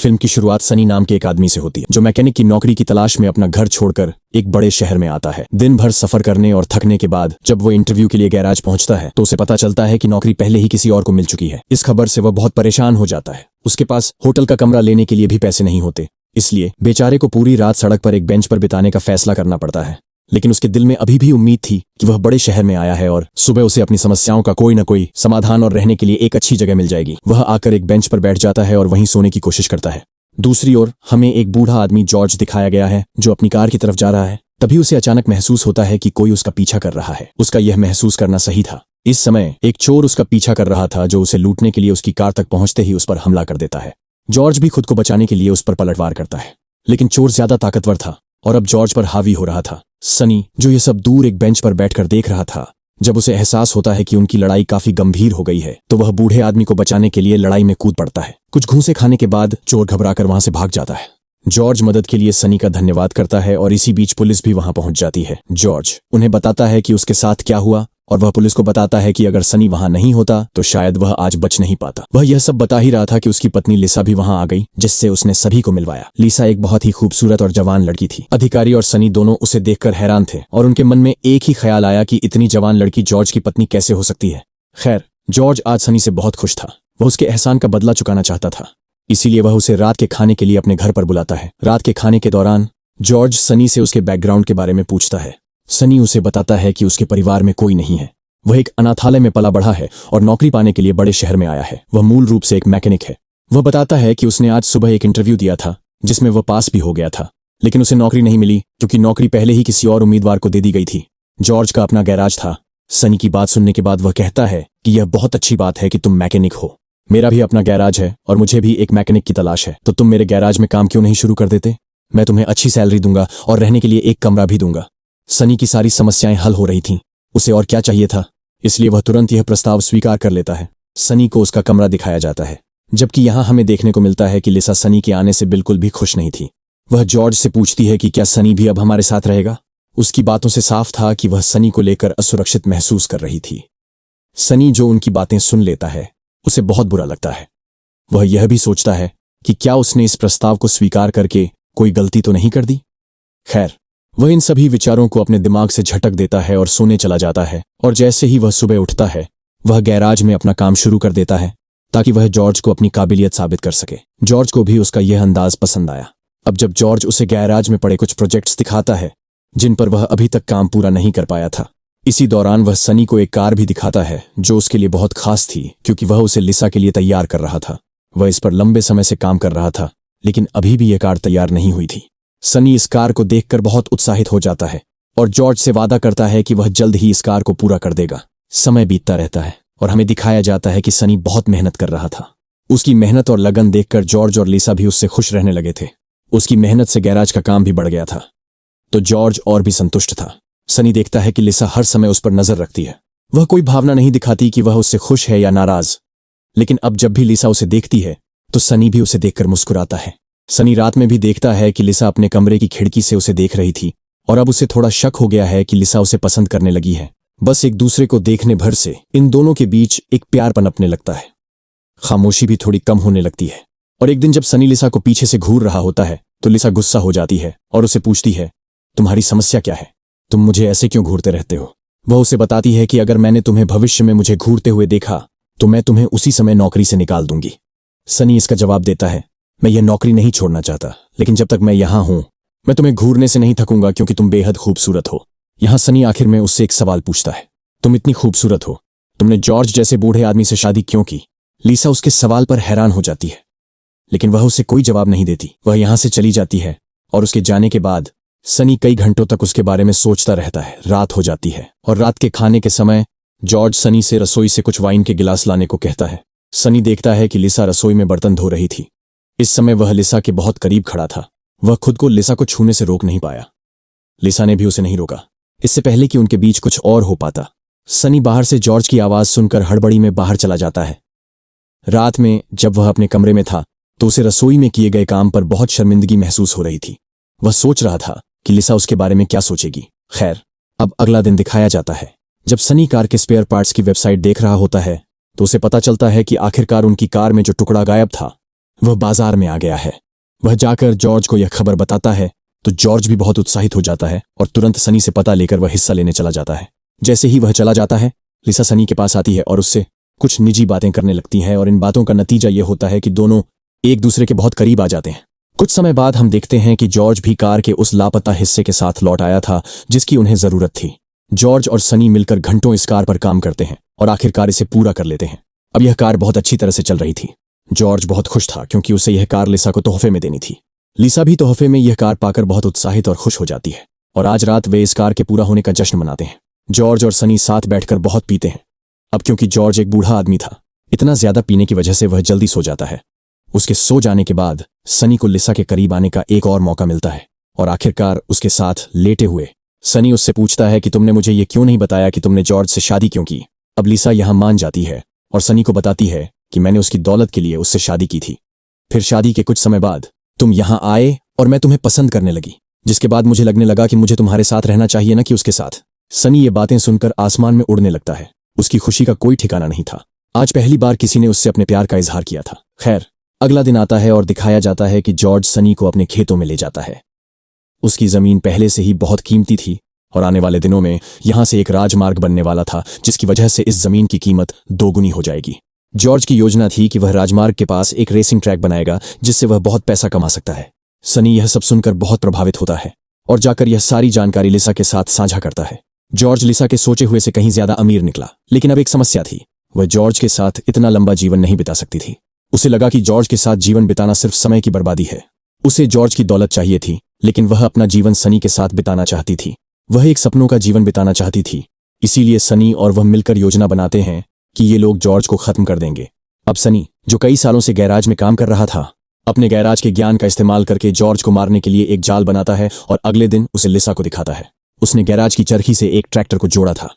Film की शुरुआत सनी नाम के एक आदमी से होती है जो मैकेनिक की नौकरी की तलाश में अपना घर छोड़कर एक बड़े शहर में आता है। दिन भर सफर करने और थकने के बाद जब वो इंटरव्यू के लिए गैराज पहुंचता है तो उसे पता चलता है कि नौकरी पहले ही किसी और को मिल चुकी है। इस खबर से वह बहुत परेशान हो जाता है। उसके पास होटल का कमरा लेने के लिए भी पैसे नहीं होते, इसलिए बेचारे को पूरी रात सड़क पर एक बेंच पर बिताने का फैसला करना पड़ता है। लेकिन उसके दिल में अभी भी उम्मीद थी कि वह बड़े शहर में आया है और सुबह उसे अपनी समस्याओं का कोई न कोई समाधान और रहने के लिए एक अच्छी जगह मिल जाएगी। वह आकर एक बेंच पर बैठ जाता है और वहीं सोने की कोशिश करता है। दूसरी ओर हमें एक बूढ़ा आदमी जॉर्ज दिखाया गया है जो अपनी कार की तरफ जा रहा है। तभी उसे अचानक महसूस होता है कि कोई उसका पीछा कर रहा है। उसका यह महसूस करना सही था। इस समय एक चोर उसका पीछा कर रहा था जो उसे लूटने के लिए उसकी कार तक पहुंचते ही उस पर हमला कर देता है। जॉर्ज भी खुद को बचाने के लिए उस पर पलटवार करता है, लेकिन चोर ज्यादा ताकतवर था और अब जॉर्ज पर हावी हो रहा था। सनी, जो ये सब दूर एक बेंच पर बैठकर देख रहा था, जब उसे एहसास होता है कि उनकी लड़ाई काफी गंभीर हो गई है तो वह बूढ़े आदमी को बचाने के लिए लड़ाई में कूद पड़ता है। कुछ घूंसे खाने के बाद चोर घबराकर वहां से भाग जाता है। जॉर्ज मदद के लिए सनी का धन्यवाद करता है और इसी बीच पुलिस भी वहां पहुंच जाती है। जॉर्ज उन्हें बताता है कि उसके साथ क्या हुआ और वह पुलिस को बताता है कि अगर सनी वहां नहीं होता तो शायद वह आज बच नहीं पाता। वह यह सब बता ही रहा था कि उसकी पत्नी लिसा भी वहां आ गई, जिससे उसने सभी को मिलवाया। लिसा एक बहुत ही खूबसूरत और जवान लड़की थी। अधिकारी और सनी दोनों उसे देखकर हैरान थे और उनके मन में एक ही ख्याल आया कि इतनी जवान लड़की जॉर्ज की पत्नी कैसे हो सकती है। खैर, जॉर्ज आज सनी से बहुत खुश था। वह उसके एहसान का बदला चुकाना चाहता था, इसीलिए वह उसे रात के खाने के लिए अपने घर पर बुलाता है। रात के खाने के दौरान जॉर्ज सनी से उसके बैकग्राउंड के बारे में पूछता है। सनी उसे बताता है कि उसके परिवार में कोई नहीं है। वह एक अनाथालय में पला बढ़ा है और नौकरी पाने के लिए बड़े शहर में आया है। वह मूल रूप से एक मैकेनिक है। वह बताता है कि उसने आज सुबह एक इंटरव्यू दिया था जिसमें वह पास भी हो गया था, लेकिन उसे नौकरी नहीं मिली क्योंकि नौकरी पहले ही किसी और उम्मीदवार को दे दी गई थी। जॉर्ज का अपना गैराज था। सनी की बात सुनने के बाद वह कहता है कि यह बहुत अच्छी बात है कि तुम मैकेनिक हो। मेरा भी अपना गैराज है और मुझे भी एक मैकेनिक की तलाश है, तो तुम मेरे गैराज में काम क्यों नहीं शुरू कर देते? मैं तुम्हें अच्छी सैलरी दूंगा और रहने के लिए एक कमरा भी दूंगा। सनी की सारी समस्याएं हल हो रही थीं। उसे और क्या चाहिए था, इसलिए वह तुरंत यह प्रस्ताव स्वीकार कर लेता है। सनी को उसका कमरा दिखाया जाता है, जबकि यहां हमें देखने को मिलता है कि लिसा सनी के आने से बिल्कुल भी खुश नहीं थी। वह जॉर्ज से पूछती है कि क्या सनी भी अब हमारे साथ रहेगा। उसकी बातों से साफ था कि वह सनी को लेकर असुरक्षित महसूस कर रही थी। सनी जो उनकी बातें सुन लेता है उसे बहुत बुरा लगता है। वह यह भी सोचता है कि क्या उसने इस प्रस्ताव को स्वीकार करके कोई गलती तो नहीं कर दी। खैर, वह इन सभी विचारों को अपने दिमाग से झटक देता है और सोने चला जाता है। और जैसे ही वह सुबह उठता है वह गैराज में अपना काम शुरू कर देता है ताकि वह जॉर्ज को अपनी काबिलियत साबित कर सके। जॉर्ज को भी उसका यह अंदाज पसंद आया। अब जब जॉर्ज उसे गैराज में पड़े कुछ प्रोजेक्ट्स दिखाता है जिन पर वह अभी तक काम पूरा नहीं कर पाया था, इसी दौरान वह सनी को एक कार भी दिखाता है जो उसके लिए बहुत खास थी क्योंकि वह उसे लिसा के लिए तैयार कर रहा था। वह इस पर लंबे समय से काम कर रहा था, लेकिन अभी भी यह कार तैयार नहीं हुई थी। सनी इस कार को देखकर बहुत उत्साहित हो जाता है और जॉर्ज से वादा करता है कि वह जल्द ही इस कार को पूरा कर देगा। समय बीतता रहता है और हमें दिखाया जाता है कि सनी बहुत मेहनत कर रहा था। उसकी मेहनत और लगन देखकर जॉर्ज और लिसा भी उससे खुश रहने लगे थे। उसकी मेहनत से गैराज का काम भी बढ़ गया था, तो जॉर्ज और भी संतुष्ट था। सनी देखता है कि लिसा हर समय उस पर नजर रखती है। वह कोई भावना नहीं दिखाती कि वह उससे खुश है या नाराज, लेकिन अब जब भी लिसा उसे देखती है तो सनी भी उसे देखकर मुस्कुराता है। सनी रात में भी देखता है कि लिसा अपने कमरे की खिड़की से उसे देख रही थी और अब उसे थोड़ा शक हो गया है कि लिसा उसे पसंद करने लगी है। बस एक दूसरे को देखने भर से इन दोनों के बीच एक प्यार पनपने लगता है। खामोशी भी थोड़ी कम होने लगती है और एक दिन जब सनी लिसा को पीछे से घूर रहा होता है तो लिसा गुस्सा हो जाती है और उसे पूछती है, तुम्हारी समस्या क्या है? तुम मुझे ऐसे क्यों घूरते रहते हो? वह उसे बताती है कि अगर मैंने तुम्हें भविष्य में मुझे घूरते हुए देखा तो मैं तुम्हें उसी समय नौकरी से निकाल दूंगी। सनी इसका जवाब देता है, मैं यह नौकरी नहीं छोड़ना चाहता, लेकिन जब तक मैं यहां हूं मैं तुम्हें घूरने से नहीं थकूंगा क्योंकि तुम बेहद खूबसूरत हो। यहां सनी आखिर में उससे एक सवाल पूछता है, तुम इतनी खूबसूरत हो, तुमने जॉर्ज जैसे बूढ़े आदमी से शादी क्यों की? लिसा उसके सवाल पर हैरान हो जाती है, लेकिन वह उसे कोई जवाब नहीं देती। वह यहां से चली जाती है और उसके जाने के बाद सनी कई घंटों तक उसके बारे में सोचता रहता है। रात हो जाती है और रात के खाने के समय जॉर्ज सनी से रसोई से कुछ वाइन के गिलास लाने को कहता है। सनी देखता है कि लिसा रसोई में बर्तन धो रही थी। इस समय वह लिसा के बहुत करीब खड़ा था। वह खुद को लिसा को छूने से रोक नहीं पाया। लिसा ने भी उसे नहीं रोका, इससे पहले कि उनके बीच कुछ और हो पाता। सनी बाहर से जॉर्ज की आवाज सुनकर हड़बड़ी में बाहर चला जाता है। रात में जब वह अपने कमरे में था तो उसे रसोई में किए गए काम पर बहुत शर्मिंदगी महसूस हो रही थी। वह सोच रहा था कि लिसा उसके बारे में क्या सोचेगी। खैर, अब अगला दिन दिखाया जाता है। जब सनी कार के स्पेयर पार्ट्स की वेबसाइट देख रहा होता है तो उसे पता चलता है कि आखिरकार उनकी कार में जो टुकड़ा गायब था वह बाजार में आ गया है। वह जाकर जॉर्ज को यह खबर बताता है तो जॉर्ज भी बहुत उत्साहित हो जाता है और तुरंत सनी से पता लेकर वह हिस्सा लेने चला जाता है। जैसे ही वह चला जाता है, लिसा सनी के पास आती है और उससे कुछ निजी बातें करने लगती हैं और इन बातों का नतीजा यह होता है कि दोनों एक दूसरे के बहुत करीब आ जाते हैं। कुछ समय बाद हम देखते हैं कि जॉर्ज भी कार के उस लापता हिस्से के साथ लौट आया था जिसकी उन्हें जरूरत थी। जॉर्ज और सनी मिलकर घंटों इस कार पर काम करते हैं और आखिरकार इसे पूरा कर लेते हैं। अब यह कार बहुत अच्छी तरह से चल रही थी। जॉर्ज बहुत खुश था क्योंकि उसे यह कार लिसा को तोहफे में देनी थी। लिसा भी तोहफे में यह कार पाकर बहुत उत्साहित और खुश हो जाती है और आज रात वे इस कार के पूरा होने का जश्न मनाते हैं। जॉर्ज और सनी साथ बैठकर बहुत पीते हैं। अब क्योंकि जॉर्ज एक बूढ़ा आदमी था, इतना ज्यादा पीने की वजह से वह जल्दी सो जाता है। उसके सो जाने के बाद सनी को लिसा के करीब आने का एक और मौका मिलता है और आखिरकार उसके साथ लेटे हुए सनी उससे पूछता है कि तुमने मुझे ये क्यों नहीं बताया कि तुमने जॉर्ज से शादी क्यों की। अब लिसा यहां मान जाती है और सनी को बताती है कि मैंने उसकी दौलत के लिए उससे शादी की थी। फिर शादी के कुछ समय बाद तुम यहां आए और मैं तुम्हें पसंद करने लगी, जिसके बाद मुझे लगने लगा कि मुझे तुम्हारे साथ रहना चाहिए ना कि उसके साथ। सनी ये बातें सुनकर आसमान में उड़ने लगता है। उसकी खुशी का कोई ठिकाना नहीं था। आज पहली बार किसी ने उससे अपने प्यार का इजहार किया था। खैर, अगला दिन आता है और दिखाया जाता है कि जॉर्ज सनी को अपने खेतों में ले जाता है। उसकी जमीन पहले से ही बहुत कीमती थी और आने वाले दिनों में यहां से एक राजमार्ग बनने वाला था जिसकी वजह से इस जमीन की कीमत दोगुनी हो जाएगी। जॉर्ज की योजना थी कि वह राजमार्ग के पास एक रेसिंग ट्रैक बनाएगा जिससे वह बहुत पैसा कमा सकता है। सनी यह सब सुनकर बहुत प्रभावित होता है और जाकर यह सारी जानकारी लिसा के साथ साझा करता है। जॉर्ज लिसा के सोचे हुए से कहीं ज्यादा अमीर निकला, लेकिन अब एक समस्या थी। वह जॉर्ज के साथ इतना लंबा जीवन नहीं बिता सकती थी। उसे लगा कि जॉर्ज के साथ जीवन बिताना सिर्फ समय की बर्बादी है। उसे जॉर्ज की दौलत चाहिए थी, लेकिन वह अपना जीवन सनी के साथ बिताना चाहती थी। वह एक सपनों का जीवन बिताना चाहती थी। इसीलिए सनी और वह मिलकर योजना बनाते हैं कि ये लोग जॉर्ज को खत्म कर देंगे। अब सनी, जो कई सालों से गैराज में काम कर रहा था, अपने गैराज के ज्ञान का इस्तेमाल करके जॉर्ज को मारने के लिए एक जाल बनाता है और अगले दिन उसे लिसा को दिखाता है। उसने गैराज की चरखी से एक ट्रैक्टर को जोड़ा था।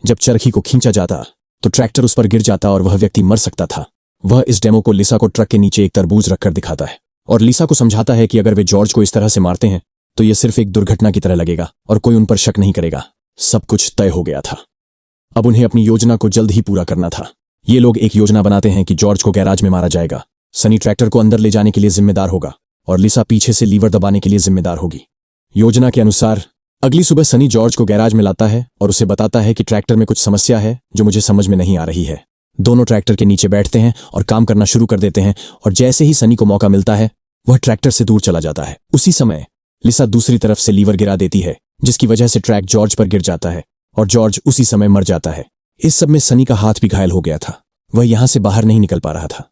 जब चरखी को खींचा जाता तो ट्रैक्टर उस पर गिर जाता और वह व्यक्ति मर सकता था। वह इस डेमो को लिसा को ट्रक के नीचे एक तरबूज रखकर दिखाता है और लिसा को समझाता है कि अगर वे जॉर्ज को इस तरह से मारते हैं तो यह सिर्फ एक दुर्घटना की तरह लगेगा और कोई उन पर शक नहीं करेगा। सब कुछ तय हो गया था। अब उन्हें अपनी योजना को जल्द ही पूरा करना था। ये लोग एक योजना बनाते हैं कि जॉर्ज को गैराज में मारा जाएगा। सनी ट्रैक्टर को अंदर ले जाने के लिए जिम्मेदार होगा और लिसा पीछे से लीवर दबाने के लिए जिम्मेदार होगी। योजना के अनुसार अगली सुबह सनी जॉर्ज को गैराज में लाता है और उसे बताता है कि ट्रैक्टर में कुछ समस्या है जो मुझे समझ में नहीं आ रही है। दोनों ट्रैक्टर के नीचे बैठते हैं और काम करना शुरू कर देते हैं और जैसे ही सनी को मौका मिलता है वह ट्रैक्टर से दूर चला जाता है। उसी समय लिसा दूसरी तरफ से लीवर गिरा देती है जिसकी वजह से ट्रैक जॉर्ज पर गिर जाता है और जॉर्ज उसी समय मर जाता है। इस सब में सनी का हाथ भी घायल हो गया था। वह यहां से बाहर नहीं निकल पा रहा था।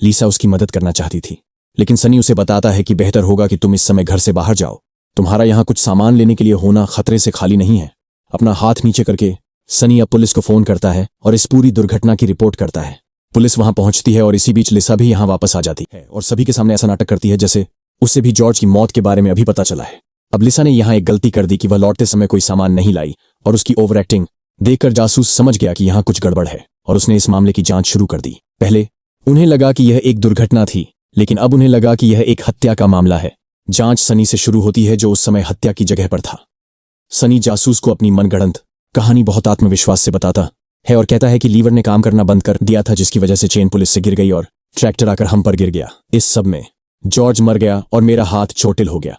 लिसा उसकी मदद करना चाहती थी, लेकिन सनी उसे बताता है कि बेहतर होगा कि तुम इस समय घर से बाहर जाओ। तुम्हारा यहां कुछ सामान लेने के लिए होना खतरे से खाली नहीं है। अपना हाथ नीचे करके सनी अब पुलिस को फोन करता है और इस पूरी दुर्घटना की रिपोर्ट करता है। पुलिस वहां पहुंचती है और इसी बीच लिसा भी यहां वापस आ जाती है और सभी के सामने ऐसा नाटक करती है जैसे उसे भी जॉर्ज की मौत के बारे में अभी पता चला है। अब लिसा ने यहां एक गलती कर दी कि वह लौटते समय कोई सामान नहीं लाई और उसकी ओवर एक्टिंग देखकर जासूस समझ गया कि यहां कुछ गड़बड़ है और उसने इस मामले की जांच शुरू कर दी। पहले उन्हें लगा कि यह एक दुर्घटना थी, लेकिन अब उन्हें लगा कि यह एक हत्या का मामला है। जांच सनी से शुरू होती है जो उस समय हत्या की जगह पर था। सनी जासूस को अपनी मनगढ़ंत कहानी बहुत आत्मविश्वास से बताता है और कहता है कि लीवर ने काम करना बंद कर दिया था जिसकी वजह से चेन पुलिस से गिर गई और ट्रैक्टर आकर हम पर गिर गया। इस सब में जॉर्ज मर गया और मेरा हाथ चोटिल हो गया।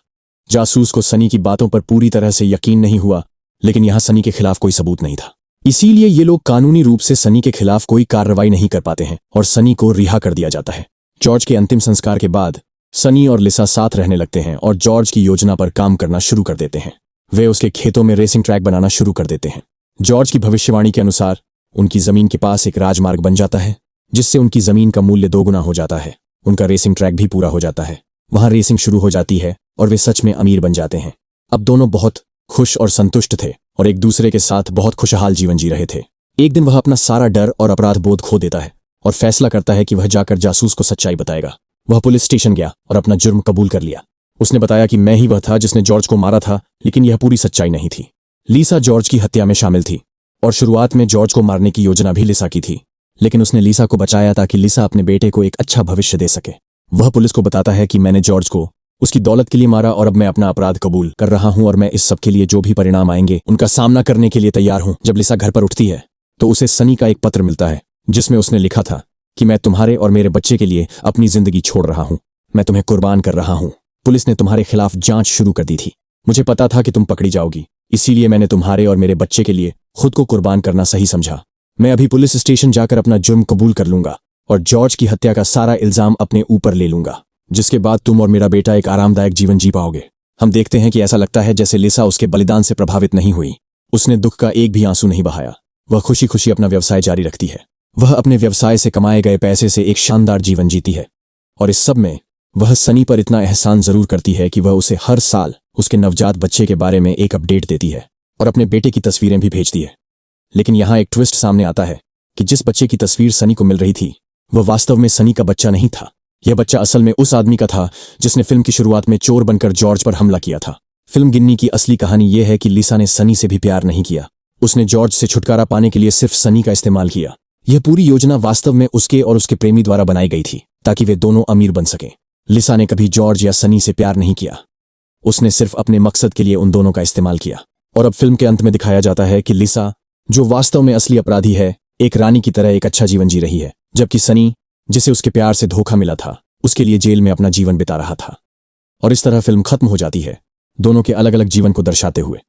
जासूस को सनी की बातों पर पूरी तरह से यकीन नहीं हुआ, लेकिन यहां सनी के खिलाफ कोई सबूत नहीं था। इसीलिए ये लोग कानूनी रूप से सनी के खिलाफ कोई कार्रवाई नहीं कर पाते हैं और सनी को रिहा कर दिया जाता है। जॉर्ज के अंतिम संस्कार के बाद सनी और लिसा साथ रहने लगते हैं और जॉर्ज की योजना पर काम करना शुरू कर देते हैं। वे उसके खेतों में रेसिंग ट्रैक बनाना शुरू कर देते हैं। जॉर्ज की भविष्यवाणी के अनुसार उनकी जमीन के पास एक राजमार्ग बन जाता है जिससे उनकी जमीन का मूल्य दोगुना हो जाता है। उनका रेसिंग ट्रैक भी पूरा हो जाता है। वहां रेसिंग शुरू हो जाती है और वे सच में अमीर बन जाते हैं। अब दोनों बहुत खुश और संतुष्ट थे और एक दूसरे के साथ बहुत खुशहाल जीवन जी रहे थे। एक दिन वह अपना सारा डर और अपराध बोध खो देता है और फैसला करता है कि वह जाकर जासूस को सच्चाई बताएगा। वह पुलिस स्टेशन गया और अपना जुर्म कबूल कर लिया। उसने बताया कि मैं ही वह था जिसने जॉर्ज को मारा था, लेकिन यह पूरी सच्चाई नहीं थी। लिसा जॉर्ज की हत्या में शामिल थी और शुरुआत में जॉर्ज को मारने की योजना भी लिसा की थी, लेकिन उसने लिसा को बचाया ताकि लिसा अपने बेटे को एक अच्छा भविष्य दे सके। वह पुलिस को बताता है कि मैंने जॉर्ज को उसकी दौलत के लिए मारा और अब मैं अपना अपराध कबूल कर रहा हूं और मैं इस सब के लिए जो भी परिणाम आएंगे उनका सामना करने के लिए तैयार हूं। जब लिसा घर पर उठती है तो उसे सनी का एक पत्र मिलता है जिसमें उसने लिखा था कि मैं तुम्हारे और मेरे बच्चे के लिए अपनी जिंदगी छोड़ रहा हूं। मैं तुम्हें कुर्बान कर रहा हूं। पुलिस ने तुम्हारे खिलाफ जांच शुरू कर दी थी। मुझे पता था कि तुम पकड़ी जाओगी, इसीलिए मैंने तुम्हारे और मेरे बच्चे के लिए खुद को कुर्बान करना सही समझा। मैं अभी पुलिस स्टेशन जाकर अपना जुर्म कबूल कर लूंगा और जॉर्ज की हत्या का सारा इल्जाम अपने ऊपर ले लूंगा, जिसके बाद तुम और मेरा बेटा एक आरामदायक जीवन जी पाओगे। हम देखते हैं कि ऐसा लगता है जैसे लिसा उसके बलिदान से प्रभावित नहीं हुई। उसने दुख का एक भी आंसू नहीं बहाया। वह खुशी खुशी अपना व्यवसाय जारी रखती है। वह अपने व्यवसाय से कमाए गए पैसे से एक शानदार जीवन जीती है। और इस सब में वह सनी पर इतना एहसान जरूर करती है कि वह उसे हर साल उसके नवजात बच्चे के बारे में एक अपडेट देती है और अपने बेटे की तस्वीरें भी भेजती है। लेकिन यहाँ एक ट्विस्ट सामने आता है कि जिस बच्चे की तस्वीर सनी को मिल रही थी वह वास्तव में सनी का बच्चा नहीं था। यह बच्चा असल में उस आदमी का था जिसने फिल्म की शुरुआत में चोर बनकर जॉर्ज पर हमला किया था। फिल्म गिन्नी की असली कहानी यह है कि लिसा ने सनी से भी प्यार नहीं किया। उसने जॉर्ज से छुटकारा पाने के लिए सिर्फ सनी का इस्तेमाल किया। यह पूरी योजना वास्तव में उसके और उसके प्रेमी द्वारा बनाई गई थी ताकि वे दोनों अमीर बन सकें। लिसा ने कभी जॉर्ज या सनी से प्यार नहीं किया। उसने सिर्फ अपने मकसद के लिए उन दोनों का इस्तेमाल किया। और अब फिल्म के अंत में दिखाया जाता है कि लिसा, जो वास्तव में असली अपराधी है, एक रानी की तरह एक अच्छा जीवन जी रही है, जबकि सनी, जिसे उसके प्यार से धोखा मिला था, उसके लिए जेल में अपना जीवन बिता रहा था। और इस तरह फिल्म खत्म हो जाती है, दोनों के अलग अलग जीवन को दर्शाते हुए।